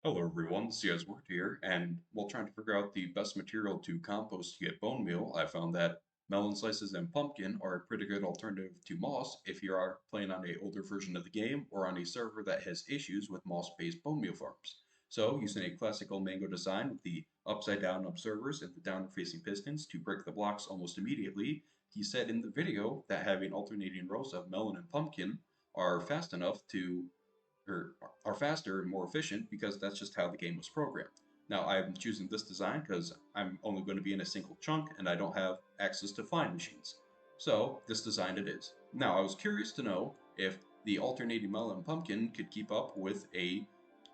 Hello everyone, LoZ OoT here, and while trying to figure out the best material to compost to get bone meal, I found that melon slices and pumpkin are a pretty good alternative to moss if you are playing on an older version of the game or on a server that has issues with moss-based bone meal farms. So, using a classical mango design with the upside-down observers and the downward-facing pistons to break the blocks almost immediately, he said in the video that having alternating rows of melon and pumpkin are fast enough to or are faster and more efficient because that's just how the game was programmed. Now I'm choosing this design because I'm only going to be in a single chunk and I don't have access to flying machines. So this design it is. Now I was curious to know if the alternating melon and pumpkin could keep up with a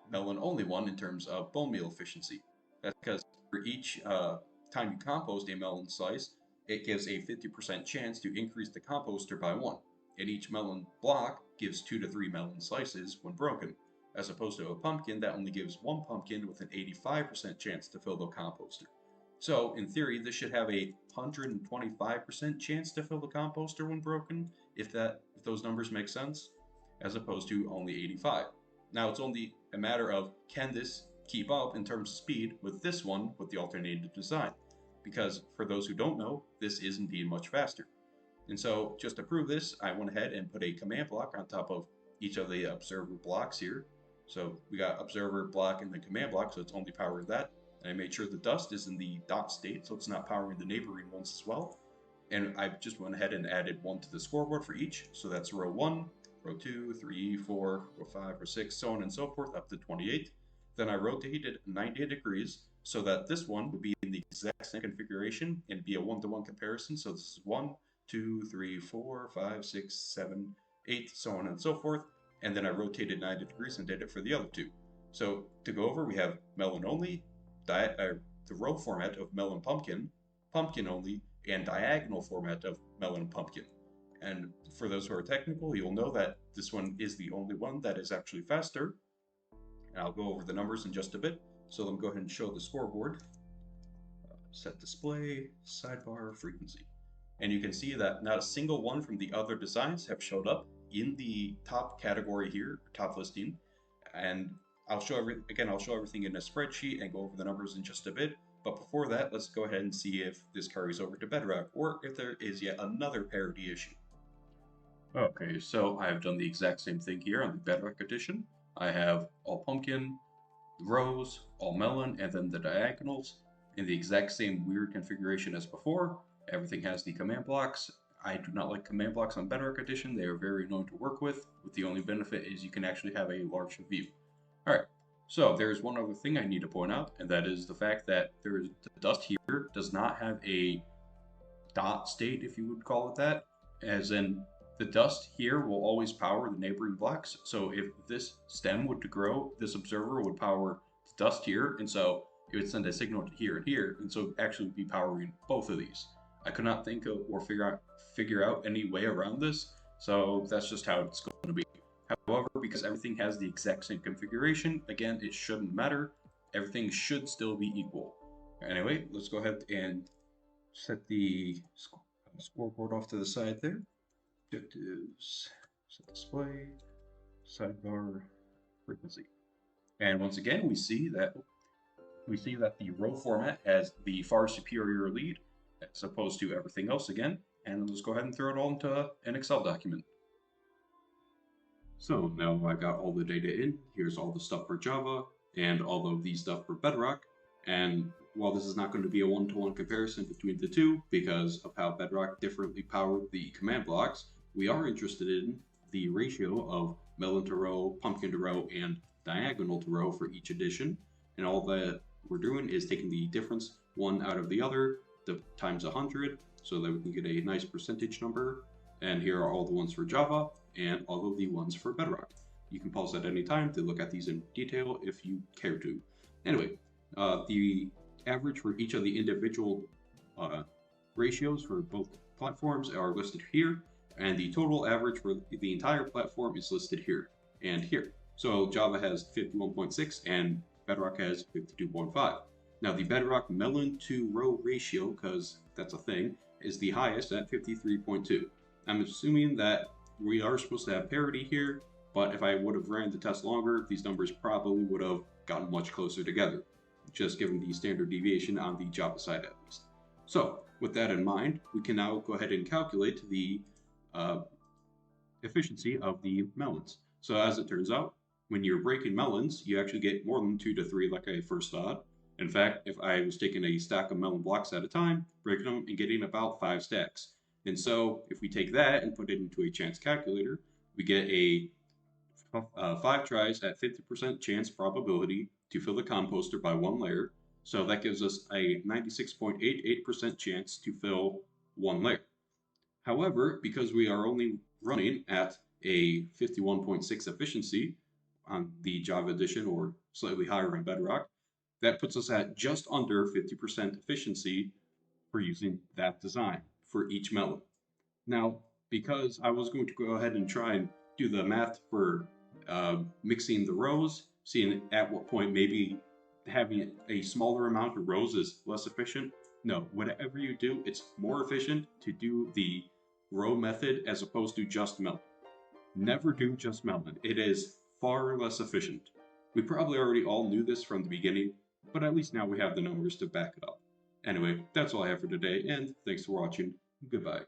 melon only one in terms of bone meal efficiency. That's because for each time you compost a melon slice, it gives a 50% chance to increase the composter by 1. And each melon block gives 2 to 3 melon slices when broken, as opposed to a pumpkin that only gives 1 pumpkin with an 85% chance to fill the composter. So, in theory, this should have a 125% chance to fill the composter when broken, if those numbers make sense, as opposed to only 85. Now, it's only a matter of can this keep up in terms of speed with this one with the alternative design, because for those who don't know, this is indeed much faster. And so just to prove this, I went ahead and put a command block on top of each of the observer blocks here. So we got observer block and the command block, so it's only powering that. And I made sure the dust is in the dot state, so it's not powering the neighboring ones as well. And I just went ahead and added 1 to the scoreboard for each. So that's row 1, row 2, 3, 4, row 5, row 6, so on and so forth up to 28. Then I rotated 90 degrees so that this one would be in the exact same configuration and be a one-to-one comparison. So this is 1, 2, 3, 4, 5, 6, 7, 8, so on and so forth. And then I rotated 90 degrees and did it for the other two. So to go over, we have melon only, the row format of melon pumpkin, pumpkin only, and diagonal format of melon pumpkin. And for those who are technical, you'll know that this one is the only one that is actually faster. And I'll go over the numbers in just a bit. So let me go ahead and show the scoreboard. Set display, sidebar, frequency. And you can see that not a single one from the other designs have showed up in the top category here, top listing. And I'll show everything in a spreadsheet and go over the numbers in just a bit. But before that, let's go ahead and see if this carries over to Bedrock or if there is yet another parity issue. Okay, so I've done the exact same thing here on the Bedrock edition. I have all pumpkin, rows, all melon, and then the diagonals in the exact same weird configuration as before. Everything has the command blocks. I do not like command blocks on Bedrock Edition. They are very annoying to work with the only benefit is you can actually have a large view. Alright, so there's one other thing I need to point out, and that is the fact that the dust here does not have a dot state, if you would call it that, as in the dust here will always power the neighboring blocks. So if this stem would to grow, this observer would power the dust here, and so it would send a signal to here and here, and so actually be powering both of these. I could not think of or figure out any way around this, so that's just how it's going to be. However, because everything has the exact same configuration, again, it shouldn't matter. Everything should still be equal. Anyway, let's go ahead and set the scoreboard off to the side there. Objectives, set display, sidebar, frequency. And once again, we see that the row format has the far superior lead as opposed to everything else again. And let's go ahead and throw it all into an Excel document. So now I got all the data in. Here's all the stuff for Java and all of the stuff for Bedrock. And while this is not going to be a one-to-one comparison between the two because of how Bedrock differently powered the command blocks, we are interested in the ratio of melon to row, pumpkin to row, and diagonal to row for each edition. And all that we're doing is taking the difference one out of the other times 100 so that we can get a nice percentage number. And here are all the ones for Java and all of the ones for Bedrock. You can pause at any time to look at these in detail if you care to. Anyway, the average for each of the individual ratios for both platforms are listed here, and the total average for the entire platform is listed here and here. So Java has 51.6 and Bedrock has 52.5. Now the Bedrock melon to row ratio, because that's a thing, is the highest at 53.2. I'm assuming that we are supposed to have parity here, But if I would have ran the test longer, these numbers probably would have gotten much closer together, just given the standard deviation on the Java side at least. So with that in mind, we can now go ahead and calculate the efficiency of the melons. So as it turns out, when you're breaking melons, you actually get more than 2 to 3 like I first thought. In fact, if I was taking a stack of melon blocks at a time, breaking them and getting about 5 stacks. And so if we take that and put it into a chance calculator, we get a 5 tries at 50% chance probability to fill the composter by 1 layer. So that gives us a 96.88% chance to fill 1 layer. However, because we are only running at a 51.6 efficiency on the Java edition or slightly higher in Bedrock, that puts us at just under 50% efficiency for using that design for each melon. Now, because I was going to go ahead and try and do the math for mixing the rows, seeing at what point maybe having a smaller amount of rows is less efficient. No, whatever you do, it's more efficient to do the row method as opposed to just melon. Never do just melon. It is far less efficient. We probably already all knew this from the beginning, but at least now we have the numbers to back it up. Anyway, that's all I have for today, and thanks for watching. Goodbye.